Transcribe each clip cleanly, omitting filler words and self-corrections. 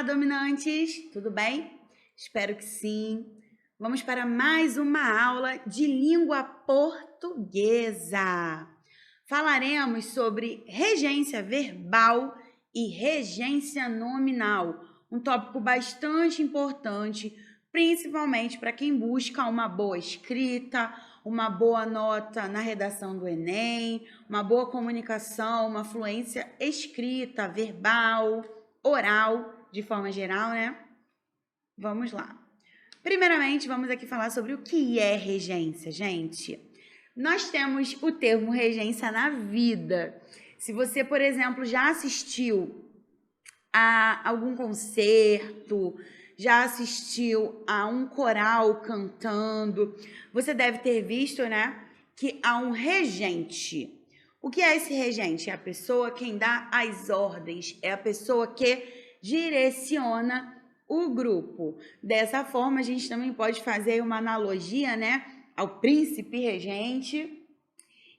Olá, dominantes! Tudo bem? Espero que sim. Vamos para mais uma aula de língua portuguesa. Falaremos sobre regência verbal e regência nominal, um tópico bastante importante, principalmente para quem busca uma boa escrita, uma boa nota na redação do Enem, uma boa comunicação, uma fluência escrita, verbal, oral, de forma geral, né? Vamos lá. Primeiramente, vamos aqui falar sobre o que é regência, gente. Nós temos o termo regência na vida. Se você, por exemplo, já assistiu a algum concerto, já assistiu a um coral cantando, você deve ter visto, né, que há um regente. O que é esse regente? É a pessoa quem dá as ordens, é a pessoa que direciona o grupo. Dessa forma, a gente também pode fazer uma analogia, né, ao príncipe regente.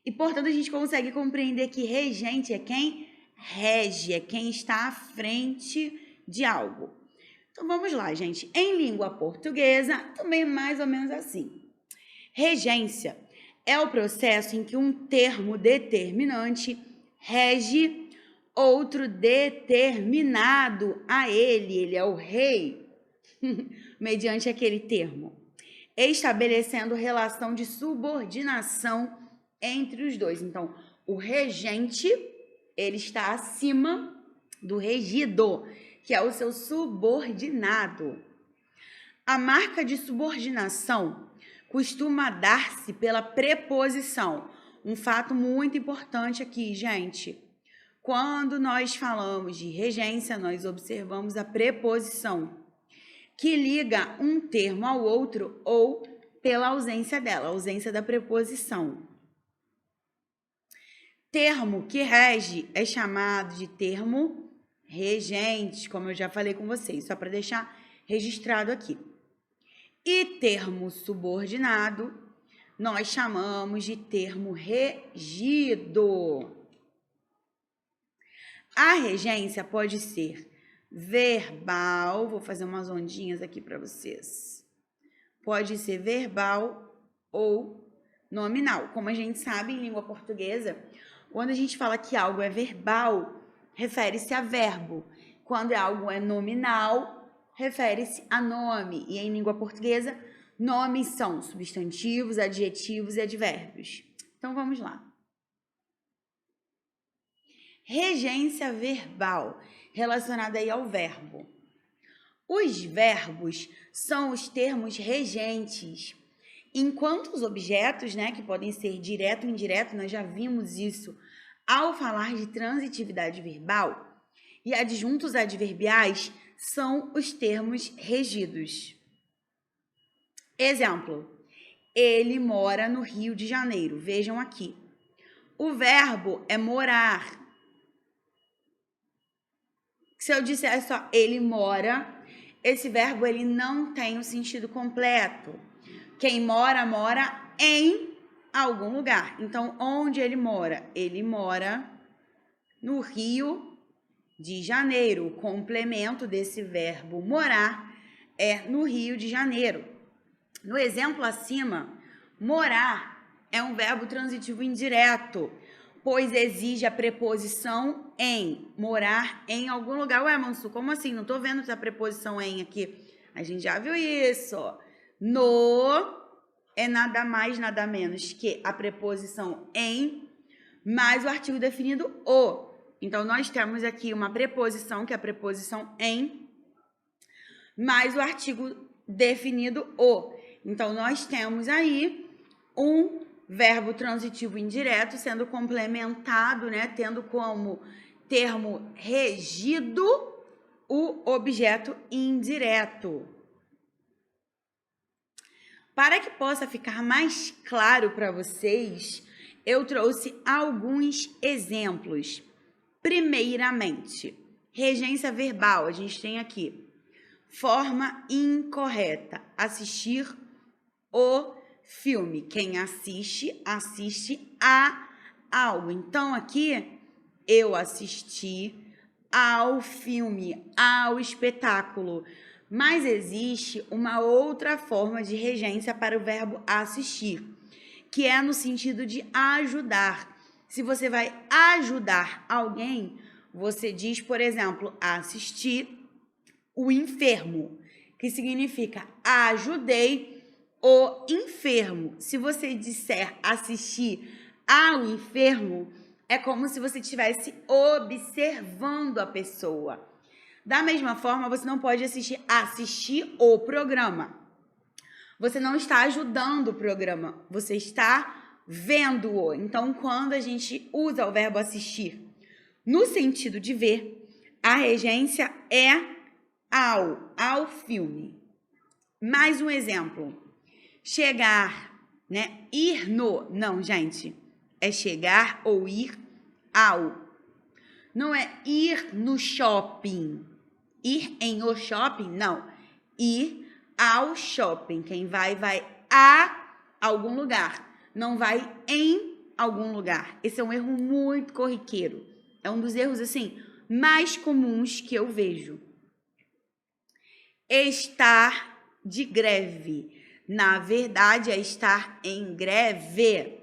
E, portanto, a gente consegue compreender que regente é quem rege, é quem está à frente de algo. Então, vamos lá, gente. Em língua portuguesa, também é mais ou menos assim. Regência é o processo em que um termo determinante rege outro determinado a ele. Ele é o rei, mediante aquele termo, estabelecendo relação de subordinação entre os dois. Então, o regente, ele está acima do regido, que é o seu subordinado. A marca de subordinação costuma dar-se pela preposição. Um fato muito importante aqui, gente. Quando nós falamos de regência, nós observamos a preposição, que liga um termo ao outro ou pela ausência dela, a ausência da preposição. Termo que rege é chamado de termo regente, como eu já falei com vocês, só para deixar registrado aqui. E termo subordinado, nós chamamos de termo regido. A regência pode ser verbal, vou fazer umas ondinhas aqui para vocês. Pode ser verbal ou nominal. Como a gente sabe, em língua portuguesa, quando a gente fala que algo é verbal, refere-se a verbo. Quando algo é nominal, refere-se a nome. E em língua portuguesa, nomes são substantivos, adjetivos e advérbios. Então, vamos lá. Regência verbal, relacionada aí ao verbo. Os verbos são os termos regentes, enquanto os objetos, né, que podem ser direto ou indireto, nós já vimos isso ao falar de transitividade verbal, e adjuntos adverbiais são os termos regidos. Exemplo, ele mora no Rio de Janeiro. Vejam aqui. O verbo é morar. Se eu disser só ele mora, esse verbo ele não tem o sentido completo. Quem mora, mora em algum lugar. Então, onde ele mora? Ele mora no Rio de Janeiro. O complemento desse verbo morar é no Rio de Janeiro. No exemplo acima, morar é um verbo transitivo indireto, pois exige a preposição em, morar em algum lugar. Ué, Mansu, como assim? Não tô vendo essa preposição em aqui. A gente já viu isso. No é nada mais, nada menos que a preposição em, mais o artigo definido o. Então, nós temos aqui uma preposição, que é a preposição em, mais o artigo definido o. Então, nós temos aí um verbo transitivo indireto sendo complementado, né, tendo como termo regido o objeto indireto. Para que possa ficar mais claro para vocês, eu trouxe alguns exemplos. Primeiramente, regência verbal, a gente tem aqui forma incorreta, assistir o filme. Quem assiste, assiste a algo. Então, aqui, eu assisti ao filme, ao espetáculo. Mas existe uma outra forma de regência para o verbo assistir, que é no sentido de ajudar. Se você vai ajudar alguém, você diz, por exemplo, assistir o enfermo, que significa ajudei o enfermo. Se você disser assistir ao enfermo, é como se você estivesse observando a pessoa. Da mesma forma, você não pode assistir o programa. Você não está ajudando o programa, você está vendo-o. Então, quando a gente usa o verbo assistir no sentido de ver, a regência é ao filme. Mais um exemplo. Chegar, né? Ir no. Não, gente. É chegar ou ir ao. Não é ir no shopping. Ir em o shopping, não. Ir ao shopping. Quem vai a algum lugar. Não vai em algum lugar. Esse é um erro muito corriqueiro. É um dos erros, assim, mais comuns que eu vejo. Estar de greve. Na verdade, é estar em greve.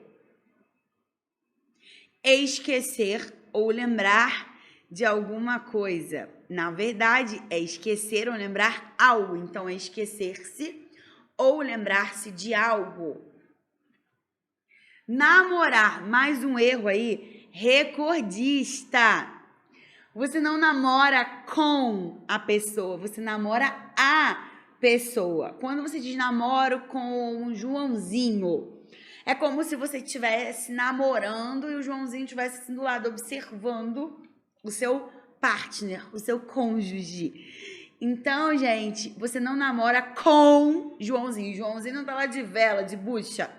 Esquecer ou lembrar de alguma coisa. Na verdade, é esquecer ou lembrar algo. Então, é esquecer-se ou lembrar-se de algo. Namorar, mais um erro aí, recordista. Você não namora com a pessoa, você namora a pessoa. Quando você diz namoro com o Joãozinho, é como se você estivesse namorando e o Joãozinho estivesse assim do lado observando o seu partner, o seu cônjuge. Então, gente, você não namora com Joãozinho. Joãozinho não tá lá de vela, de bucha.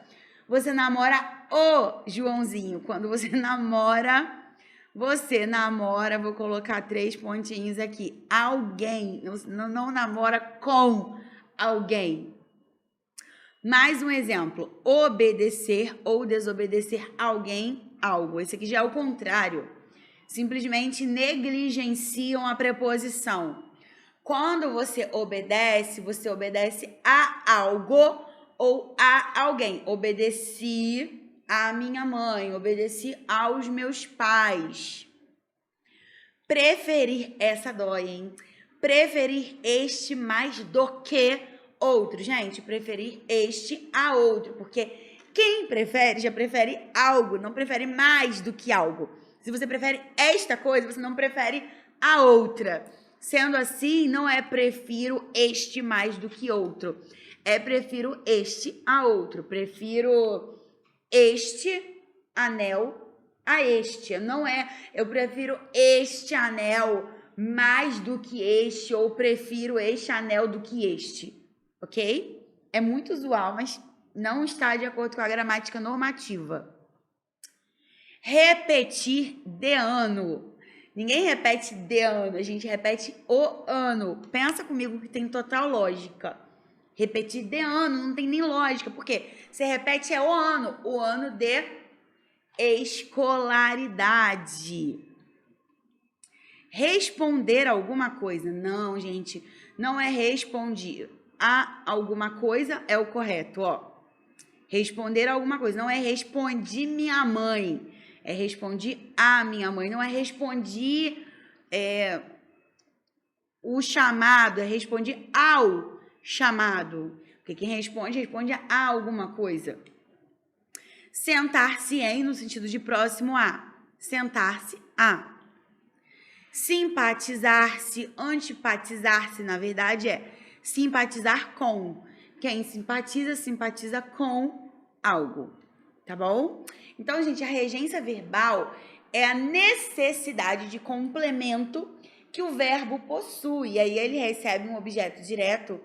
Você namora o Joãozinho. Quando você namora, vou colocar 3 pontinhos aqui. Alguém, não namora com alguém. Mais um exemplo, obedecer ou desobedecer alguém, algo. Esse aqui já é o contrário. Simplesmente negligenciam a preposição. Quando você obedece a algo ou a alguém. Obedeci à minha mãe, obedeci aos meus pais. Preferir, essa dói, hein? Preferir este mais do que outro. Gente, preferir este a outro, porque quem prefere já prefere algo, não prefere mais do que algo. Se você prefere esta coisa, você não prefere a outra. Sendo assim, não é prefiro este mais do que outro. É prefiro este a outro. Prefiro este anel a este. Não é eu prefiro este anel mais do que este ou prefiro este anel do que este. Ok? É muito usual, mas não está de acordo com a gramática normativa. Repetir de ano. Ninguém repete de ano, a gente repete o ano. Pensa comigo que tem total lógica. Repetir de ano não tem nem lógica, porque você repete o ano de escolaridade. Responder alguma coisa. Não, gente, não é responder a alguma coisa, é o correto, ó. Responder a alguma coisa, não é respondi minha mãe, é respondi a minha mãe, não é respondi o chamado, é respondi ao chamado, porque quem responde a alguma coisa. Sentar-se em, no sentido de próximo a, sentar-se a. Simpatizar-se, antipatizar-se, na verdade é simpatizar com. Quem simpatiza, simpatiza com algo, tá bom? Então, gente, a regência verbal é a necessidade de complemento que o verbo possui. E aí ele recebe um objeto direto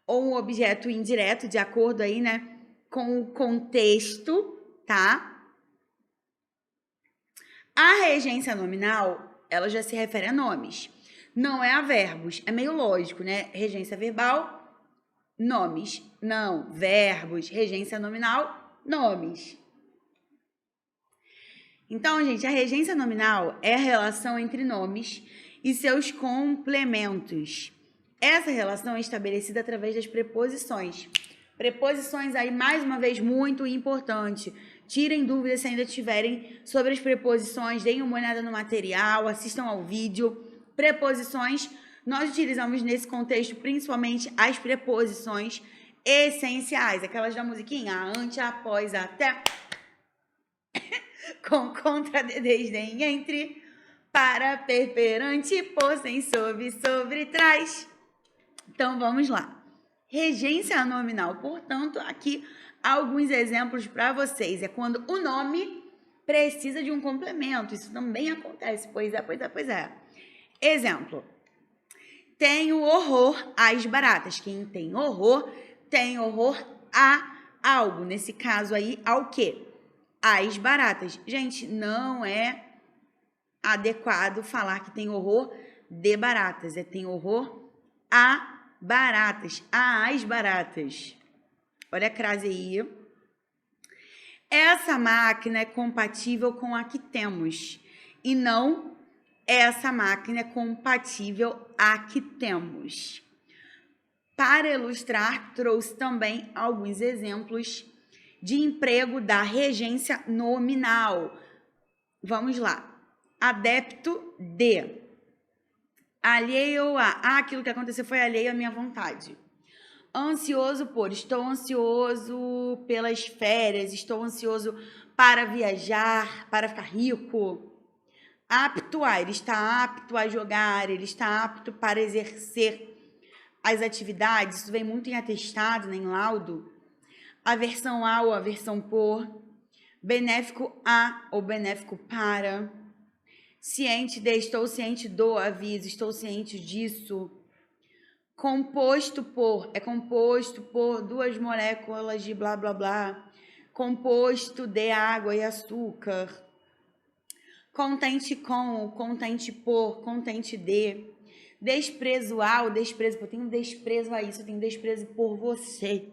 ou um objeto indireto, de acordo aí, né, com o contexto, tá? A regência nominal, ela já se refere a nomes, não é a verbos. É meio lógico, né? Regência verbal, nomes. Não, verbos, regência nominal, nomes. Então, gente, a regência nominal é a relação entre nomes e seus complementos. Essa relação é estabelecida através das preposições. Preposições aí, mais uma vez, muito importante. Tirem dúvidas se ainda tiverem sobre as preposições, deem uma olhada no material, assistam ao vídeo. Preposições, nós utilizamos nesse contexto principalmente as preposições essenciais, aquelas da musiquinha, ante, após, até, com, contra, de, desdém, entre, para, per, perante, por, sem, sob, sobre, trás. Então, vamos lá. Regência nominal, portanto, aqui alguns exemplos para vocês. É quando o nome precisa de um complemento. Isso também acontece. Pois é. Exemplo. Tenho horror às baratas. Quem tem horror a algo. Nesse caso aí, ao quê? Às baratas. Gente, não é adequado falar que tem horror de baratas. Tem horror a baratas, às baratas. Olha a crase aí. Essa máquina é compatível com a que temos. E não essa máquina é compatível a que temos. Para ilustrar, trouxe também alguns exemplos de emprego da regência nominal. Vamos lá. Adepto de. Alheio a. Aquilo que aconteceu foi alheio à minha vontade. Ansioso por. Estou ansioso pelas férias. Estou ansioso para viajar, para ficar rico. Apto a. Ele está apto a jogar. Ele está apto para exercer as atividades. Isso vem muito em atestado, né, em laudo. Aversão a ou aversão por. Benéfico a ou benéfico para. Ciente de, estou ciente do aviso, estou ciente disso. Composto por, é composto por duas moléculas de blá, blá, blá. Composto de água e açúcar. Contente com, contente por, contente de. Desprezo ao, desprezo por, eu tenho desprezo a isso, eu tenho desprezo por você.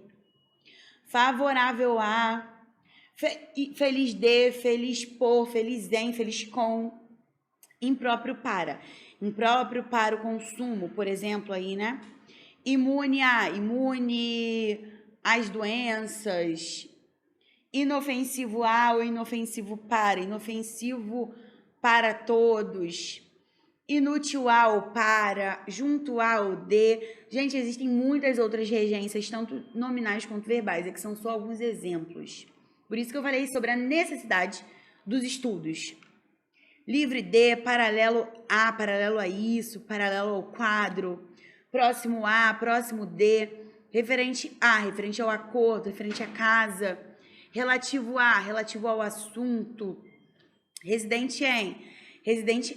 Favorável a, feliz de, feliz por, feliz em, feliz com. Impróprio para o consumo, por exemplo, aí, né? Imune às doenças. Inofensivo a ou inofensivo para todos. Inútil ao para, junto ao de. Gente, existem muitas outras regências, tanto nominais quanto verbais, que são só alguns exemplos. Por isso que eu falei sobre a necessidade dos estudos. Livre de, paralelo a isso, paralelo ao quadro, próximo a, próximo de, referente ao acordo, referente à casa, relativo ao assunto, residente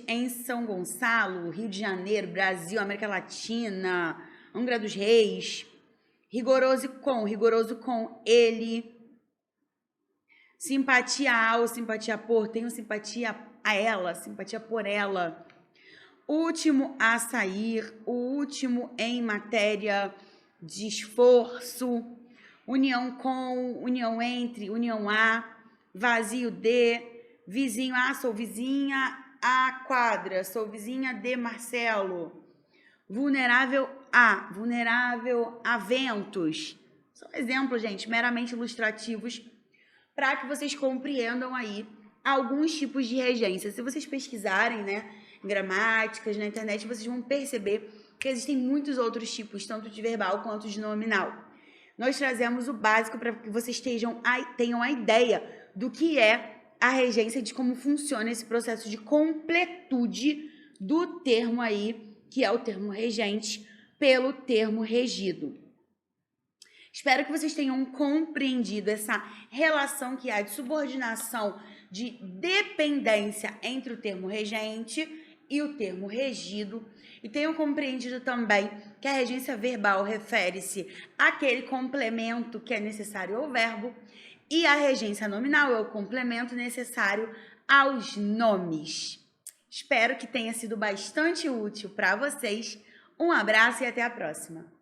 em São Gonçalo, Rio de Janeiro, Brasil, América Latina, Angra dos Reis, rigoroso com ele, simpatia ao, simpatia por, tenho simpatia a ela, simpatia por ela. Último a sair, o último em matéria de esforço, união com, união entre, união a, vazio de, vizinho a, sou vizinha a quadra, sou vizinha de Marcelo. Vulnerável a ventos. São exemplos, gente, meramente ilustrativos para que vocês compreendam aí alguns tipos de regência. Se vocês pesquisarem, né, gramáticas na internet, vocês vão perceber que existem muitos outros tipos, tanto de verbal quanto de nominal. Nós trazemos o básico para que vocês tenham a ideia do que é a regência, de como funciona esse processo de completude do termo aí, que é o termo regente, pelo termo regido. Espero que vocês tenham compreendido essa relação que há de subordinação, de dependência entre o termo regente e o termo regido, e tenham compreendido também que a regência verbal refere-se àquele complemento que é necessário ao verbo, e a regência nominal é o complemento necessário aos nomes. Espero que tenha sido bastante útil para vocês. Um abraço e até a próxima!